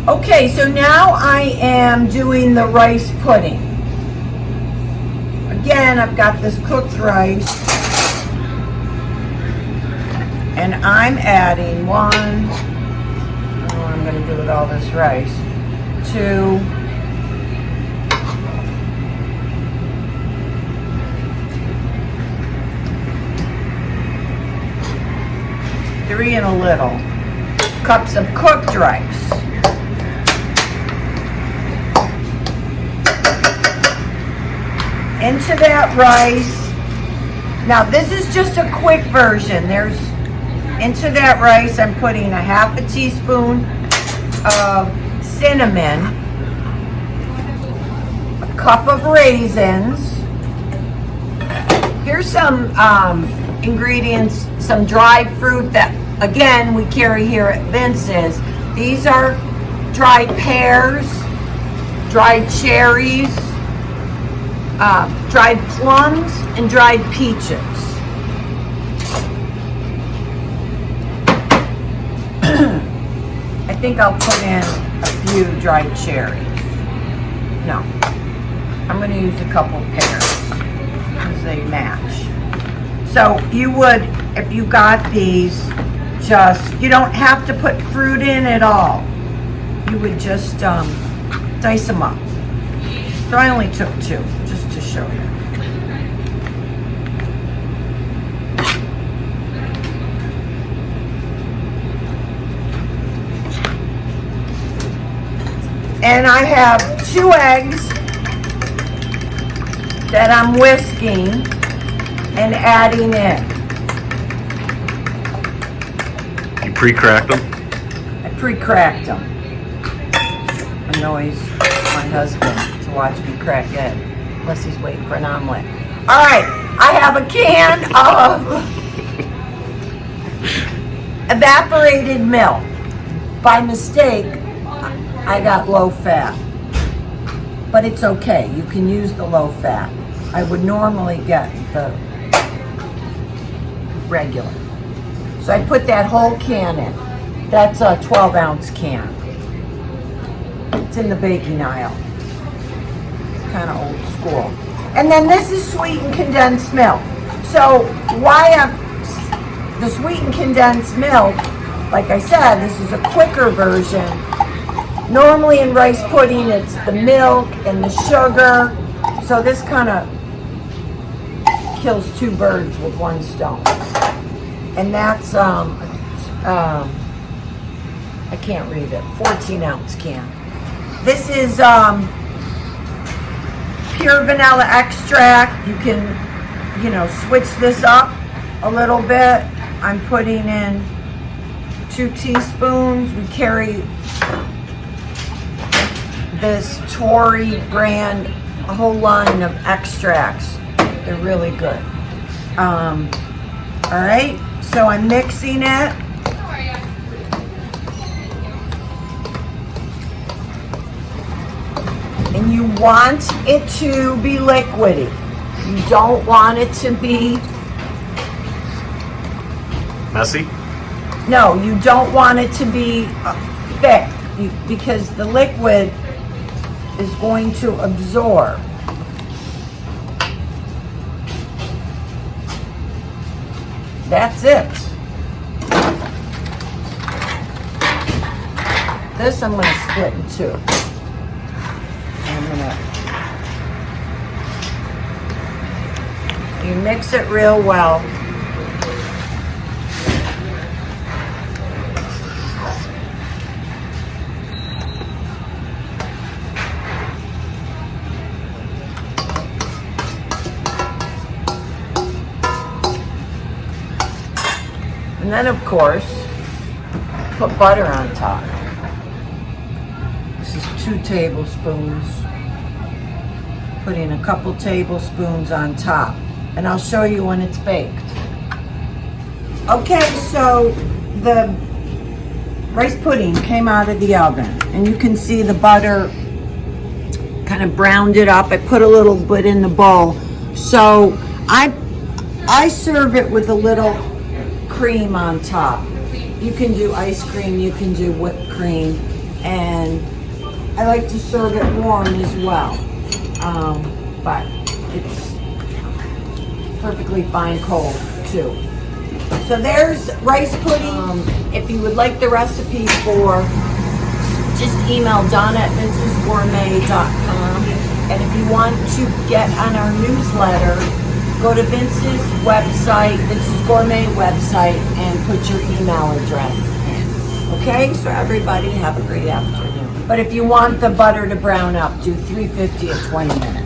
Okay, so now I am doing the rice pudding. Again, I've got this cooked rice, and I'm adding I'm going to do with all this rice, 2, 3 and a little cups of cooked rice. Into that rice. Now this is just a quick version. Into that rice I'm putting a half a teaspoon of cinnamon, a cup of raisins. Here's some ingredients, some dried fruit that again we carry here at Vince's. These are dried pears, dried cherries, dried plums, and dried peaches. I think I'll put in a few dried cherries. No, I'm going to use a couple pears because they match. So you would, if you got these, you don't have to put fruit in at all. You would just dice them up. So I only took 2, just to show you. And I have 2 eggs that I'm whisking and adding in. You pre-cracked them? I pre-cracked them. Annoys my husband to watch me crack egg, unless he's waiting for an omelet. All right, I have a can of evaporated milk. By mistake, I got low fat, but it's okay. You can use the low fat. I would normally get the regular. So I put that whole can in. That's a 12-ounce can. It's in the baking aisle. It's kind of old school. And then this is sweetened condensed milk. So the sweetened condensed milk, like I said, this is a quicker version. Normally in rice pudding, it's the milk and the sugar. So this kind of kills 2 birds with 1 stone. And that's, I can't read it, 14-ounce can. This is pure vanilla extract. You can, switch this up a little bit. I'm putting in 2 teaspoons. We carry this Tory brand, a whole line of extracts. They're really good. All right, so I'm mixing it. And you want it to be liquidy. You don't want it to be Messy? No, you don't want it to be thick because the liquid is going to absorb. That's it. This I'm going to split in 2. You mix it real well. And then, of course, put butter on top. This is 2 tablespoons. Putting a couple tablespoons on top. And I'll show you when it's baked. Okay, so the rice pudding came out of the oven. And you can see the butter kind of browned it up. I put a little bit in the bowl. So I serve it with a little cream on top. You can do ice cream, you can do whipped cream, and I like to serve it warm as well. But it's perfectly fine cold too. So there's rice pudding. If you would like the recipe for, just email donna@vincesgourmet.com. And if you want to get on our newsletter, go to Vince's website, Vince's Gourmet website, and put your email address in. Okay, so everybody have a great afternoon. But if you want the butter to brown up, do 350 at 20 minutes.